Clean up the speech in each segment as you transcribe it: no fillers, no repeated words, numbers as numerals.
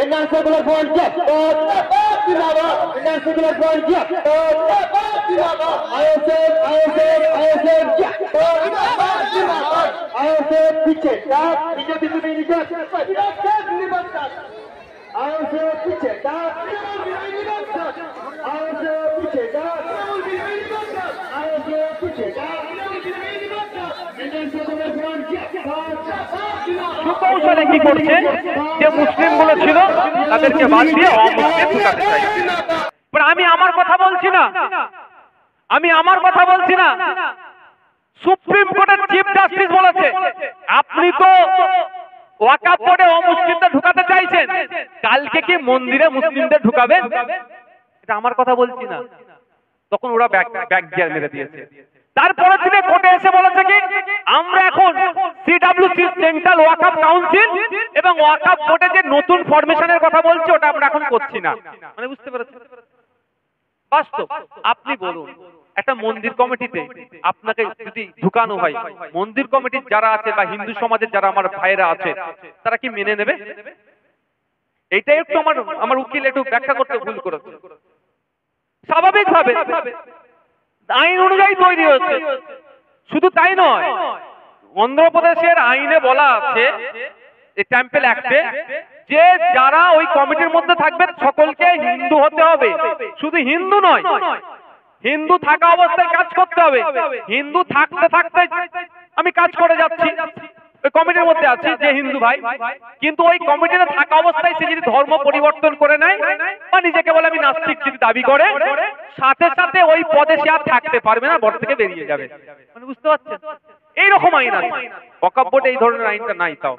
Indian Secular Front, Indian Secular Front, ISF पीछे BJP से नहीं निकल ISF पीछे সুকৌশলে কি করছে যে মুসলিম গুলো ছিল তাদেরকে বাদ দিয়ে অমুসলিম ঢুকাতে চাইছে। আমি আমার কথা বলছি না, সুপ্রিম কোর্টের চিফ জাস্টিস বলেছে আপনি তো ওয়াকফ বোর্ডে অমুসলিমদের ঢুকাতে চাইছেন, কালকে কি মন্দিরে মুসলিমদের ঢুকাবেন? এটা আমার কথা বলছি না। তখন ওরা ব্যাক গিয়ার মেরে দিয়েছে। তারপরের দিনে কোর্টে এসে বলেছে কি আমরা এখন সিডব্লিউসি সেন্ট্রাল ওয়াকফ কাউন্সিল এবং ওয়াকফ বোর্ডে যে নতুন ফরমেশনের কথা বলছে ওটা আমরা এখন করছি না। মানে বুঝতে পেরেছেন? বাস্তব। আপনি বলুন একটা মন্দির কমিটিতে আপনাকে যদি ঢুকানো হয়, মন্দির কমিটির যারা আছে বা হিন্দু সমাজের যারা আমার ভাইরা আছে তারা কি মেনে নেবে? এইটাই একটু আমার উকিল একটু ব্যাখ্যা করতে ভুল করেছে। স্বাভাবিকভাবে আইন অনুযায়ী তৈরি হচ্ছে। শুধু তাই নয়, অন্ধ্রপ্রদেশের আইনে বলা আছে এই টেম্পল অ্যাক্টে যে যারা ওই কমিটির মধ্যে থাকবে সকলকে হিন্দু হতে হবে। শুধু হিন্দু নয়, হিন্দু থাকা অবস্থায় কাজ করতে হবে। হিন্দু থাকতে থাকতে আমি কাজ করে যাচ্ছি, ওই কমিটির মধ্যে আছি যে হিন্দু ভাই, কিন্তু ওই কমিটিতে থাকা অবস্থায় সে যদি ধর্ম পরিবর্তন করে নেয় বা নিজেকে বলে আমি নাস্তিক যদি দাবি করে, সাথে সাথে ওই পদে সে আর থাকতে পারবে না, বোর্ড থেকে বেরিয়ে যাবে। মানে বুঝতে পারছেন? এইরকম আইন আছে। ওয়াকফ বোর্ডে এই ধরনের আইনটা নাই। তাও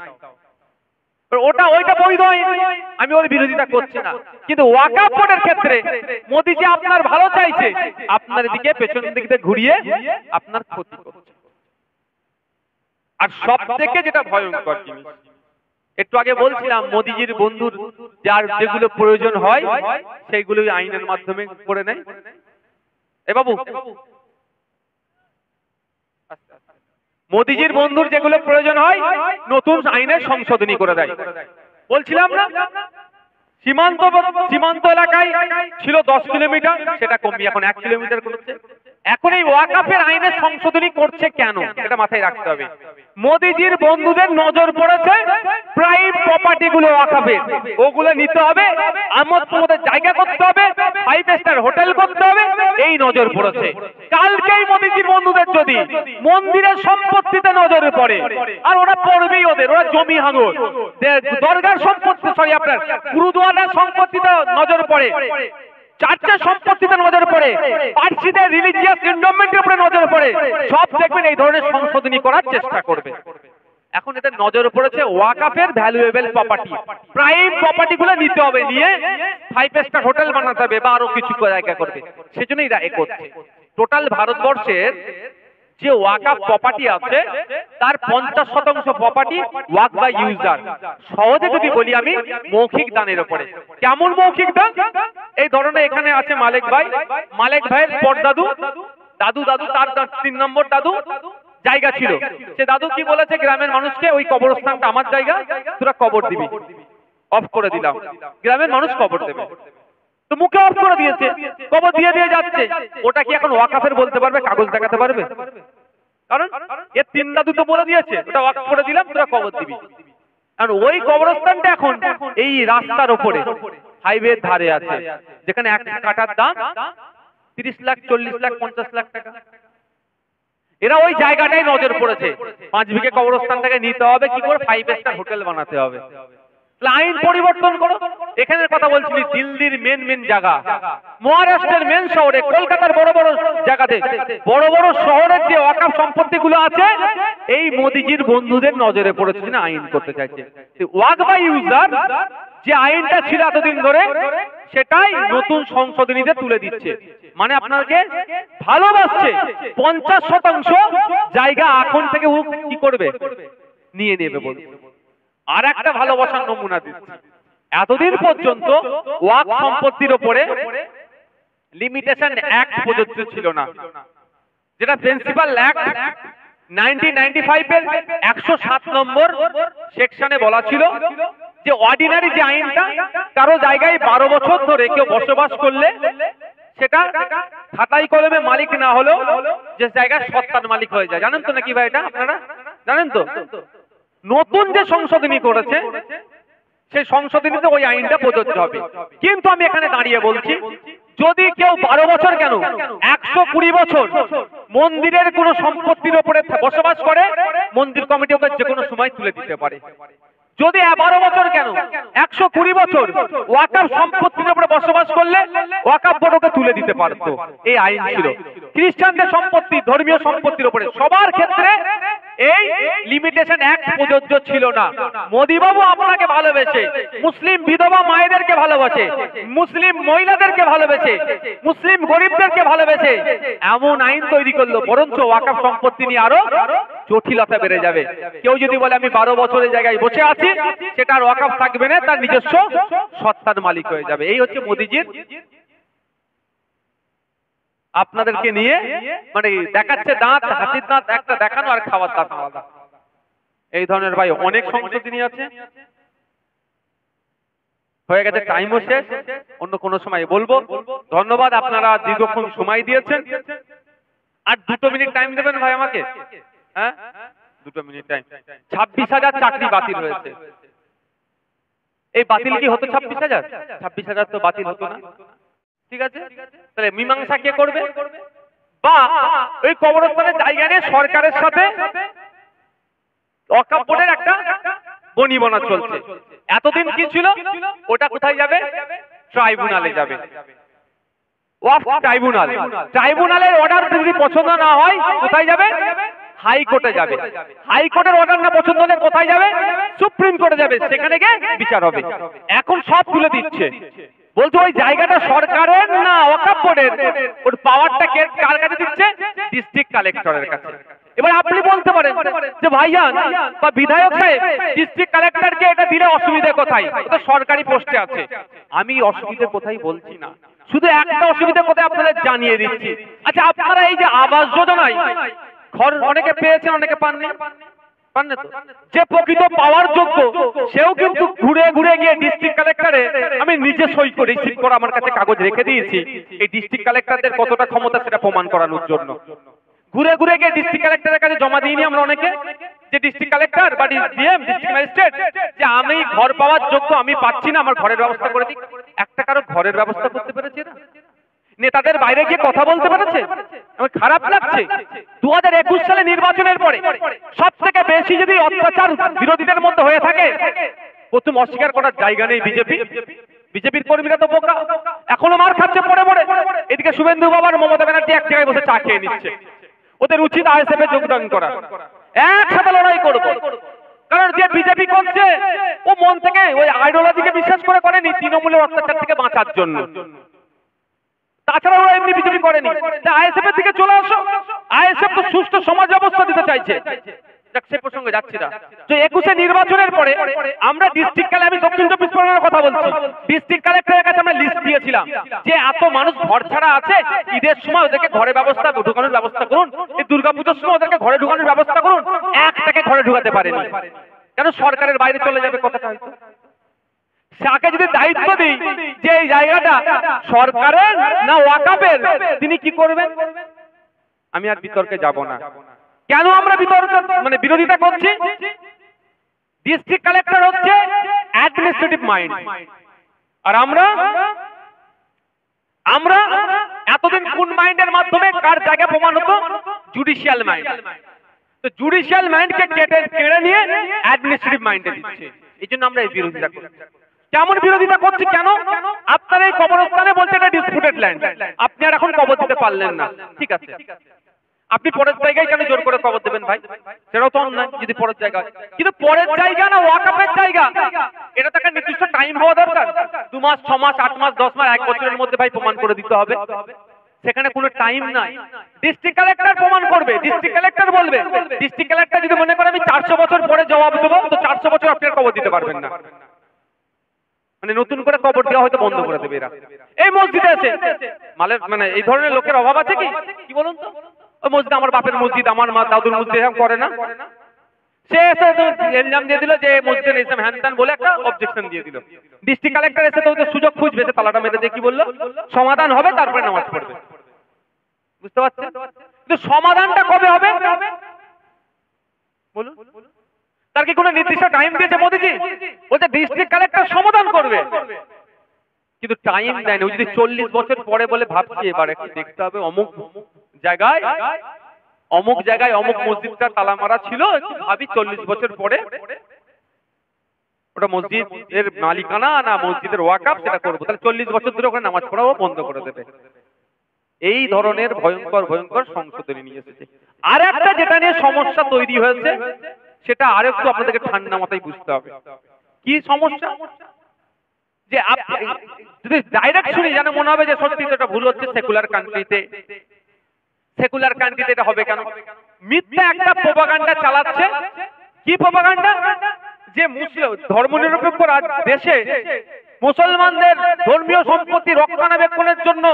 ওইটা বৈধ আইন, আমি ওর বিরোধিতা করছি না। কিন্তু ওয়াকফ বোর্ডের ক্ষেত্রে মোদি যে আপনার ভালো চাইছে, আপনার দিকে পেছন দিকে ঘুরিয়ে আপনার ক্ষতি করছে। আর সব থেকে যেটা ভয়ঙ্কর জিনিস, একটু আগে বলছিলাম মোদিজির বন্ধুর যার যেগুলো প্রয়োজন হয় সেইগুলো আইনের মাধ্যমে করে নেয়। এ বাবু, মোদিজির বন্ধুর যেগুলো প্রয়োজন হয় নতুন আইনের সংশোধনী করে দেয়। বলছিলাম না সীমান্ত এলাকায় ছিল 10 কিলোমিটার, সেটা কমিয়ে এখন 1 কিলোমিটার করেছে। এখন এই ওয়াকফের আইনের সংশোধনী করছে কেন, এটা মাথায় রাখতে হবে। মোদিজির বন্ধুদের নজর পড়েছে প্রাইম প্রপার্টি গুলো ওয়াকফের, ওগুলো নিতে হবে, আমোদ প্রমোদের জায়গা করতে হবে, 5 স্টার হোটেল করতে হবে, এই নজর পড়েছে। কালকেই মোদিজির বন্ধুদের যদি মন্দিরের সম্পত্তিতে নজরে পড়ে, আর ওরা পড়বেই, ওরা জমি হাঙর, দরগার সম্পত্তি, আপনার গুরুদুয়ারার সম্পত্তিতে নজর পড়ে, চার্চের সম্পত্তিতে নজর পড়ে, পার্সিদের রিলিজিয়াস এন্ডোমেন্টের উপরে নজর পড়ে, সব দেখবেন এই ধরনের সংশোধনী করার চেষ্টা করবে। এখন এদের নজর পড়েছে ওয়াকফের ভ্যালুয়েবল প্রপার্টি, প্রাইম প্রপার্টি গুলো নিতে হবে, নিয়ে 5 স্টার হোটেল বানাতে হবে বা আরো কিছু জায়গা করবে। সেজন্য এরা করছে। টোটাল ভারতবর্ষের যে ওয়াকফ প্রপার্টি আছে তার 50% প্রপার্টি ওয়াকফ বাই ইউজার। সহজে যদি বলি আমি, মৌখিক দানের উপরে। কেমন মৌখিক দান? এই ধরনের এখানে আছে মালিক ভাইয়ের পরদাদু, দাদু তার 3 নম্বর দাদু জায়গা ছিল। সে দাদু কি বলেছে গ্রামের মানুষকে, ওই কবরস্থানটা আমার জায়গা, তোরা কবর দিবি। অফ করে দিলাম, গ্রামের মানুষ কবর দেবে। তো মুখে অফ করে দিয়েছে, কবর দিয়ে যাচ্ছে। ওটা কি এখন ওয়াকফের বলতে পারবে, কাগজ দেখাতে পারবে? কারণ এর 3 দাদু তো বলে দিয়েছে ওটা ওয়াকফ করে দিলাম, তোরা কবর দিবি। কারণ ওই কবরস্থানটা এখন এই রাস্তার উপরে, হাইওয়ের ধারে আছে, যেখানে 1 কাঠার দাম 30 লাখ, 40 লাখ, 50 লাখ টাকা। এরা ওই জায়গাটাই নজর পড়েছে, 5 বিঘে কবরস্থানটাকে নিতে হবে, কি করে 5 স্টার হোটেল বানাতে হবে। আইন পরিবর্তন করো। এখানের কথা বলছি, দিল্লির মেন জায়গা, মহারাষ্ট্রের মেন শহরে, কলকাতার বড় বড় জায়গাতে, বড় বড় শহরের যে ওয়াকফ সম্পত্তি গুলো আছে, এই মোদিজির বন্ধুদের নজরে পড়েছে না, আইন করতে চাইছে। ওয়াকফ বাই ইউজার যে আইনটা ছিল এতদিন ধরে, সেটাই নতুন সংশোধনীতে তুলে দিচ্ছে। মানে আপনাকে ভালোবাসছে, 50% জায়গা এখন থেকে ও কি করবে, নিয়ে নেবে বলছে। আর একটা ভালোবাসার নমুনা দিচ্ছে। এতদিন পর্যন্ত ওয়াকফ সম্পত্তির উপরে লিমিটেশন অ্যাক্ট প্রযোজ্য ছিল না, যেটা প্রিন্সিপাল অ্যাক্ট 1995 এর 107 নম্বর সেকশনে বলা ছিল যে অর্ডিনারি যে আইনটা কারো জায়গায় 12 বছর ধরে কেউ বসবাস করলে সেটা খাতাই কলমে মালিক না হলেও যে জায়গায় সত্তার মালিক হয়ে যায়। জানেন তো নাকি ভাই এটা আপনারা জানেন তো? নতুন যে সংশোধনী করেছে সেই সংশোধনীতে ওই আইনটা প্রযোজ্য হবে। কিন্তু আমি এখানে দাঁড়িয়ে বলছি, যদি কেউ 12 বছর কেন 120 বছর মন্দিরের কোনো সম্পত্তির উপরে বসবাস করে, মন্দির কমিটি ওকে যে কোনো সময় তুলে দিতে পারে। যদি 12 বছর কেন 120 বছর ওয়াকফ সম্পত্তির উপরে বসবাস করলে ওয়াকফ বোর্ড ওকে তুলে দিতে পারতো। এই আইন ছিল। খ্রিস্টানদের সম্পত্তি, ধর্মীয় সম্পত্তির উপরে সবার ক্ষেত্রে এই লিমিটেশন অ্যাক্ট প্রযোজ্য ছিল না। মোদি বাবু আপনাকে ভালোবেসে, মুসলিম বিধবা মায়েদেরকে ভালোবাসে, মুসলিম মহিলাদেরকে ভালোবেসে, মুসলিম গরিবদেরকে ভালোবেসে এমন আইন তৈরি করলো, বরঞ্চ ওয়াকফ সম্পত্তি নিয়ে আরো জটিলতা বেড়ে যাবে। কেউ যদি বলে আমি 12 বছরের জায়গায় বসে আছি, সেটা আর ওয়াকফ থাকবে না, তার নিজস্ব সত্তার মালিক হয়ে যাবে। এই হচ্ছে মোদিজির আপনাদেরকে নিয়ে মানে দেখাচ্ছে দাঁত, হাতির দাঁত একটা দেখানো আর খাওয়ার দাঁত আলাদা। এই ধরনের ভাই অনেক সংশোধনী আছে। হয়ে গেছে, টাইমও শেষ, অন্য কোনো সময় বলবো। ধন্যবাদ, আপনারা দীর্ঘক্ষণ সময় দিয়েছেন। আর 2 মিনিট টাইম দেবেন ভাই আমাকে? হ্যাঁ 2 মিনিট টাইম। 26,000 চাকরি বাতিল হয়েছে। এই বাতিল কি হতো 26,000? 26,000 তো বাতিল হতো না। ঠিক আছে, তাহলে মীমাংসা কে করবে? বা ওই কবরস্থানের জায়গা নিয়ে সরকারের সাথে ওয়াকফ বোর্ডের একটা বনিবনা চলছে। এতদিন কি ছিল? ওটা কোথায় যাবে? ট্রাইব্যুনালে যাবে। ওয়াকফ ট্রাইব্যুনাল, ট্রাইব্যুনালের অর্ডার যদি পছন্দ না হয় কোথায় যাবে? হাইকোর্টে যাবে। হাইকোর্টের অর্ডার না পছন্দ হলে কোথায় যাবে? সুপ্রিম কোর্টে যাবে। সেখানে গিয়ে বিচার হবে। এখন সব তুলে দিচ্ছে, বলতো ওই জায়গাটা সরকারের না ওয়াকফ বোর্ডের। ওর পাওয়ারটা কার কাছে দিচ্ছে? ডিস্ট্রিক্ট কালেক্টরের কাছে। এবার আপনি বলতে পারেন যে ভাইজান বা বিধায়ক সাহেব, ডিস্ট্রিক্ট কালেক্টরকে এটা দিলে অসুবিধা কোথায়? তো সরকারি পোস্টে আছে। আমি অসুবিধা কোথায় বলছি না, শুধু একটা অসুবিধা কোথায় আপনাদের জানিয়ে দিচ্ছি। আচ্ছা, আপনারা এই যে আবাস যোজনায় ঘর অনেকে পেয়েছেন, অনেকে পাননি, পান না তো? যে প্রকৃত পাওয়ার যোগ্য সেও কিন্তু ঘুরে ঘুরে গিয়ে ডিস্ট্রিক্ট কালেক্টরে, আমি নিজে সই করে রিসিভ করে আমার কাছে কাগজ রেখে দিয়েছি, এই ডিস্ট্রিক্ট কালেক্টরদের কতটা ক্ষমতা সেটা প্রমাণ করানোর জন্য ঘুরে ঘুরে গিয়ে ডিস্ট্রিক্ট কালেক্টরের কাছে জমা দিইনি আমরা অনেকে, যে ডিস্ট্রিক্ট কালেক্টর বা ডিএম, ডিস্ট্রিক্ট ম্যাজিস্ট্রেট, যে আমি ঘর পাওয়ার যোগ্য, আমি পাচ্ছি না, আমার ঘরের ব্যবস্থা করে দিই। একটা কারো ঘরের ব্যবস্থা করতে পেরেছে না? নেতাদের বাইরে গিয়ে কথা বলতে পেরেছে? আমার খারাপ লাগছে। 2021 সালে নির্বাচনের পরে সব থেকে বেশি যদি অত্যাচার বিরোধীদের মধ্যে হয়ে থাকে, প্রথম অস্বীকার করার জায়গা নেই বিজেপি। বিজেপির কর্মীরা তো বোকা, এখনো মার খাচ্ছে পড়ে পড়ে। এদিকে শুভেন্দু বাবার, মমতা ব্যানার্জি এক জায়গায় বসে চা খেয়ে নিচ্ছে। ওদের উচিত আইএসএফ এ যোগদান করা, একসাথে লড়াই করবো। কারণ যে বিজেপি করছে ও মন থেকে ওই আইডিওলজিকে বিশ্বাস করে করেনি, তৃণমূলের অত্যাচার থেকে বাঁচার জন্য। তাছাড়া ওরা এমনি বিজেপি করেনি। আইএসএফ এর দিকে চলে আসো, আইএসএফ তো সুষ্ঠু সমাজ ব্যবস্থা দিতে চাইছে। সে প্রসঙ্গে যাচ্ছি না। তো 21 নির্বাচনের পরে আমরা ডিস্ট্রিক্ট কালে, আমি দক্ষিণ 24 পরগনার কথা বলছি, ডিস্ট্রিক্ট কালেক্টরের কাছে আমরা লিস্ট দিয়েছিলাম যে এত মানুষ ঘর ছাড়া আছে, ঈদের সময় ওদেরকে ঘরে ব্যবস্থা ঢুকানোর ব্যবস্থা করুন, এই দুর্গাপুজোর সময় ওদেরকে ঘরে ঢুকানোর ব্যবস্থা করুন। একটাকে ঘরে ঢুকাতে পারেনি, কেন? সরকারের বাইরে চলে যাবে কথাটা হয়তো। তাকে যদি দায়িত্ব দিই যে এই জায়গাটা সরকারের না ওয়াকফের, তিনি কি করবেন? আমি আর বিতর্কে যাব না। কেন আমরা বিতর্ক মানে বিরোধিতা করছি? ডিস্ট্রিক্ট কালেক্টর হচ্ছে অ্যাডমিনিস্ট্রেটিভ মাইন্ড, আর আমরা এতদিন কোন মাইন্ডের মাধ্যমে কার জায়গা প্রমাণ হতো? Judicial mind. তো জুডিশিয়াল মাইন্ডকে কেড়ে নিয়ে অ্যাডমিনিস্ট্রেটিভ মাইন্ডে দিচ্ছে। এই জন্য আমরা এই বিরোধিতা করছি। কেমন বিরোধিতা করছি? কেন? আপনারা এই কবরস্থানে বলছে এটা ডিসপুটেড ল্যান্ড, আপনি আর এখন কবর দিতে পারলেন না, ঠিক আছে, আপনি পরের জায়গায় কেন জোর করে কবর দেবেন ভাই? সেটাও তো অন্যায় যদি পরের জায়গা। কিন্তু পরের জায়গা না ওয়াকফের জায়গা, এটা তো একটা নির্দিষ্ট টাইম হওয়া দরকার। 2 মাস, 6 মাস, 8 মাস, 10 মাস, 1 বছরের মধ্যে ভাই প্রমাণ করে দিতে হবে। সেখানে কোনো টাইম নাই। ডিস্ট্রিক্ট কালেক্টর প্রমাণ করবে, ডিস্ট্রিক্ট কালেক্টর বলবে। ডিস্ট্রিক্ট কালেক্টর যদি মনে করে আমি 400 বছর পরে জবাব দেবো, তো 400 বছর আপনি আর কবর দিতে পারবেন না। মানে নতুন করে কবর দেওয়া হয়তো বন্ধ করে দেবে এরা। এই মসজিদে আছে মানে এই ধরনের লোকের অভাব আছে কি? কি বলুন তো? ওই মসজিদ আমার বাপের মসজিদ, আমার মা দাদুর মসজিদ, এরকম করে না? সে এসে তো এলজাম দিয়ে দিল যে মসজিদে রেসাম হ্যান বলে একটা অবজেকশন দিয়ে দিল। ডিস্ট্রিক্ট কালেক্টর এসে তো ওদের সুযোগ খুঁজবে, সে তালাটা মেরে দিয়ে কি বললো, সমাধান হবে তারপরে নামাজ পড়বে। বুঝতে পারছেন? কিন্তু সমাধানটা কবে হবে বলুন? তার কি কোনো নির্দিষ্ট টাইম দিয়েছে মোদিজি? বলছে ডিস্ট্রিক্ট কালেক্টর সমাধান করবে, কিন্তু টাইম দেয়নি। ও যদি 40 বছর পরে বলে ভাবছি এবার একটু দেখতে হবে অমুক জায়গায় অমুক মসজিদটা তালা মারা ছিল, একটু ভাবি 40 বছর পরে ওটা মসজিদের মালিকানা না মসজিদের ওয়াকফ সেটা করবো, তাহলে 40 বছর ধরে ওখানে নামাজ পড়াও বন্ধ করে দেবে। এই ধরনের ভয়ঙ্কর সংশোধনী নিয়ে এসেছে। আর একটা যেটা নিয়ে সমস্যা তৈরি হয়েছে সেটা আরেকটু আপনাদেরকে ঠান্ডা মাথায় বুঝতে হবে। কি সমস্যা? যে যদি ডাইরেক্ট শুনি যেন মনে হবে যে সত্যি এটা ভুল হচ্ছে। সেকুলার কান্ট্রিতে এটা হবে কেন? মিথ্যা একটা প্রোপাগান্ডা চালাচ্ছে। কি প্রোপাগান্ডা? যে মুসলিম ধর্মনিরপেক্ষ দেশে মুসলমানদের ধর্মীয় সম্পত্তি রক্ষণাবেক্ষণের জন্য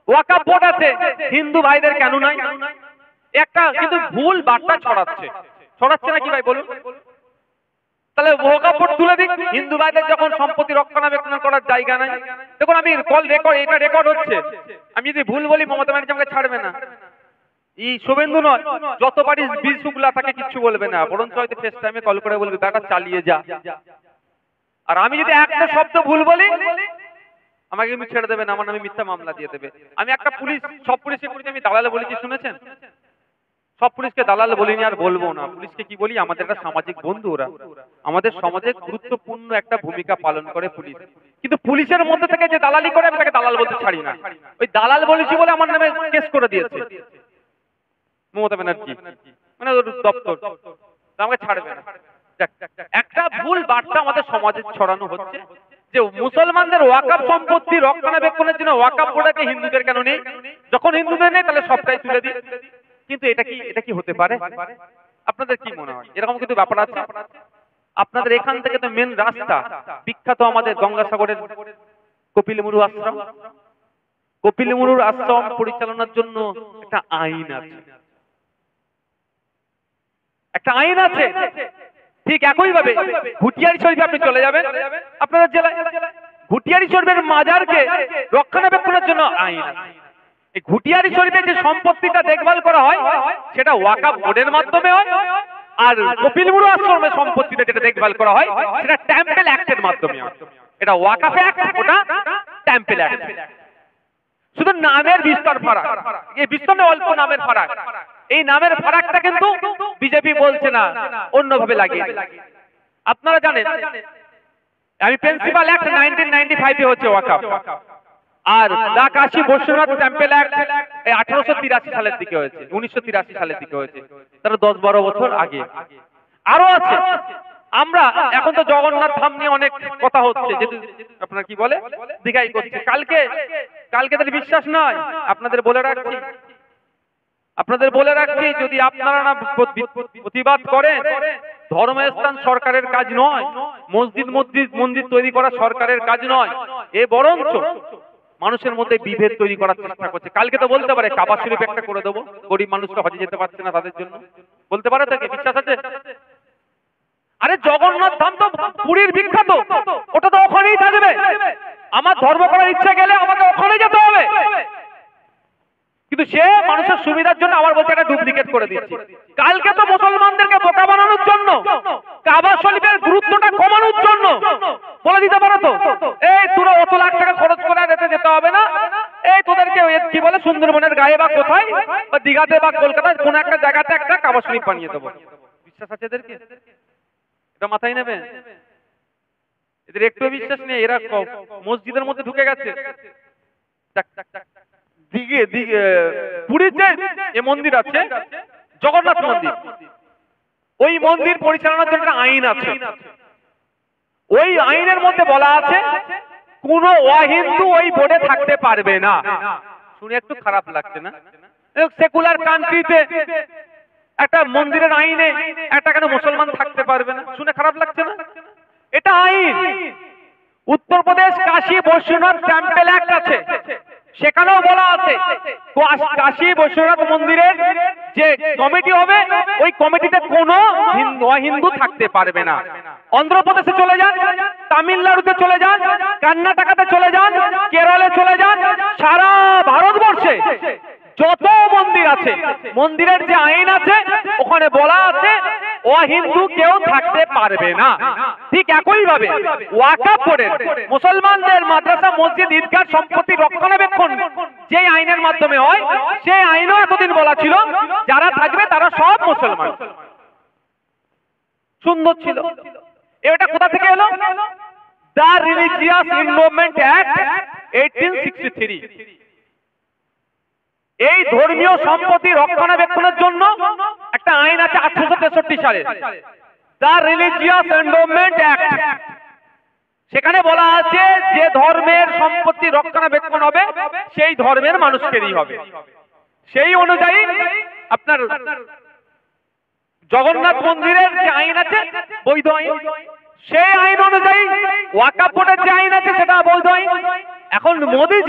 ওয়াকফ বোর্ড আছে, হিন্দু ভাইদের কেন নাই? একটা কিন্তু ভুল বার্তা ছড়াচ্ছে নাকি ভাই বলুন? তাহলে ওয়াকফ বোর্ড তুলে দিক, হিন্দু ভাইদের যখন সম্পত্তি রক্ষণাবেক্ষণ করার জায়গা নাই। দেখুন আমি কল রেকর্ড, এটা রেকর্ড হচ্ছে, আমি যদি ভুল বলি মমতা ব্যানার্জি আমাকে ছাড়বে না। এই শুভেন্দু নয়, যতবারই বিল শুক্লা তাকে কিচ্ছু বলবে না, বরঞ্চ হয়তো ফেস টাইমে কল করে বলবে বেটা চালিয়ে যা। আর আমি যদি একটা শব্দ ভুল বলি আমাকে কিন্তু ছেড়ে দেবে না, আমার নামে মিথ্যা মামলা দিয়ে দেবে। আমি একটা সব পুলিশকে আমি দালালে বলেছি, শুনেছেন? সব পুলিশকে দালাল বলিনি আর বলবো না। পুলিশকে কি বলি, আমাদের একটা সামাজিক বন্ধু, ওরা আমাদের সমাজে গুরুত্বপূর্ণ একটা ভূমিকা পালন করে পুলিশ। কিন্তু পুলিশের মধ্যে থেকে যে দালালি করে আমি তাকে দালাল বলতে ছাড়ি না। ওই দালাল বলেছি বলে আমার নামে কেস করে দিয়েছে মমতা ব্যানার্জি, মানে ওর দপ্তর, আমাকে ছাড়বে না। একটা ভুল বার্তা আমাদের সমাজে ছড়ানো হচ্ছে যে মুসলমানদের ওয়াকফ সম্পত্তি রক্ষণাবেক্ষণের জন্য ওয়াকফ বোর্ডকে হিন্দুদের কেন নেই, যখন হিন্দুদের নেই তাহলে সবটাই তুলে দিই। কিন্তু এটা কি হতে পারে? আপনাদের কি মনে হয়? এরকম কিন্তু ব্যাপার আছে। আপনাদের এখান থেকে তো মেন রাস্তা, বিখ্যাত আমাদের গঙ্গাসাগরের কপিল মুরু আশ্রম। কপিল মুরুর আশ্রম পরিচালনার জন্য একটা আইন আছে, ঠিক একই ভাবে ঘুটিয়ারি শরীফে আপনি চলে যাবেন, আপনাদের জেলায় ঘুটিয়ারি শরীফের মাজারকে রক্ষণাবেক্ষণের জন্য আইন আছে। এই ঘুটিয়ারি শরীফের যে সম্পত্তিটা দেখভাল করা হয় সেটা ওয়াকফ বোর্ডের মাধ্যমে হয়, আর কপিল মুরু আশ্রমের সম্পত্তিটা যেটা দেখভাল করা হয় সেটা টেম্পল অ্যাক্টের মাধ্যমে হয়। এটা ওয়াকফ অ্যাক্ট, ওটা টেম্পল অ্যাক্ট। শুধু নামের বিস্তর ফারাক, এই বিস্তরে অল্প নামের ফারাক। এই নামের ফারাকটা কিন্তু বিজেপি বলছে না, অন্যভাবে লাগিয়ে। আপনারা জানেন আমি প্রিন্সিপাল অ্যাক্ট 1995 হচ্ছে ওয়াকফ, আর দা কাশী বৈশ্বনাথ টেম্পল অ্যাক্ট 1883 সালের দিকে হয়েছে, 1983 সালের দিকে হয়েছে, তার 10-12 বছর আগে। আরো আছে, আমরা এখন তো জগন্নাথ ধাম নিয়ে অনেক কথা হচ্ছে, যেহেতু আপনারা কি বলে দীঘাই করছে। কালকে তাদের বিশ্বাস নয়, আপনাদের বলে রাখছি যদি আপনারা না প্রতিবাদ করেন, ধর্মস্থান সরকারের কাজ নয়, মসজিদ তৈরি করা সরকারের কাজ নয়, এ বরঞ্চ মানুষের মধ্যে বিভেদ তৈরি করার চেষ্টা করছে। কালকে তো বলতে পারে কাবা শরীফ একটা করে দেবো, গরিব মানুষরা হজে যেতে পারছে না তাদের জন্য, বলতে পারে, তাকে বিশ্বাস আছে? আরে জগন্নাথ ধাম তো পুরীর বিখ্যাত, ওটা তো ওখানেই থাকবে। আমার ধর্ম করার ইচ্ছা গেলে আমাকে ওখানে যেতে হবে, কিন্তু সে মানুষের সুবিধার জন্য আবার বলছে একটা ডুপ্লিকেট করে দিচ্ছি। কালকে তো মুসলমানদেরকে বোকা বানানোর জন্য, কাবা শরীফের গুরুত্বটা কমানোর জন্য বলে দিতে পারো তো, এই তোরা অত লাখ টাকা খরচ করে যেতে হবে না, এই তোদেরকে কি বলে সুন্দরবনের গায়ে বা কোথায় বা দীঘাতে বা কলকাতায় কোন একটা জায়গাতে একটা কাবা শরীফ বানিয়ে দেবো। বিশ্বাস আছে এদেরকে? এটা মাথায় নেবে, এদের একটু বিশ্বাস নেই। এরা মসজিদের মধ্যে ঢুকে গেছে। পুরীতে যে মন্দির আছে জগন্নাথ মন্দির, ওই মন্দির পরিচালনার জন্য আইন আছে। ওই আইনের মধ্যে বলা আছে কোন অহিন্দু ওই বোর্ডে থাকতে পারবে না। শুনে একটু খারাপ লাগছে না? সেকুলার কান্ট্রিতে একটা মন্দিরের আইনে একটা কেন মুসলমান থাকতে পারবে না? শুনে খারাপ লাগছে না? এটা আইন। উত্তরপ্রদেশ কাশী বৈশ্বনাথ টেম্পল অ্যাক্ট আছে, সেখানেও বলা আছে কাশী বৈশ্বনাথ মন্দিরের যে কমিটি হবে ওই কমিটিতে কোনো হিন্দু থাকতে পারবে না। অন্ধ্রপ্রদেশে চলে যান, তামিলনাড়ুতে চলে যান, কর্ণাটকাতে চলে যান, কেরলে চলে যান, সারা ভারতবর্ষে যত মন্দির আছে মন্দিরের যে আইন আছে ওখানে বলা আছে অহিন্দু কেউ থাকতে পারবে না। ঠিক একই ভাবে ওয়াকফ বোর্ডের মুসলমানদের মাদ্রাসা মসজিদ ঈদগাহ সম্পত্তি রক্ষণাবেক্ষণ যে আইনের মাধ্যমে হয় সেই আইনও এতদিন বলা ছিল যারা থাকবে তারা সব মুসলমান। সুন্দর ছিল। এটা কোথা থেকে এলো? The religious enrolment act 1863। এই ধর্মীয় সম্পত্তি রক্ষণাবেক্ষণের জন্য একটা আইন আছে 1863 সালে, দ্য রিলিজিয়াস এনরোলমেন্ট অ্যাক্ট। সেখানে বলা আছে যে ধর্মের সম্পত্তি রক্ষণাবেক্ষণ হবে সেই ধর্মের মানুষকেই হবে। সেই অনুযায়ী আপনার জগন্নাথ মন্দিরের যে আইন আছে বৈধ আইন, সেই আইন অনুযায়ী ওয়াকফ বোর্ডের যে আইন আছে সেটা বৈধ আইন। এখন মোদিজি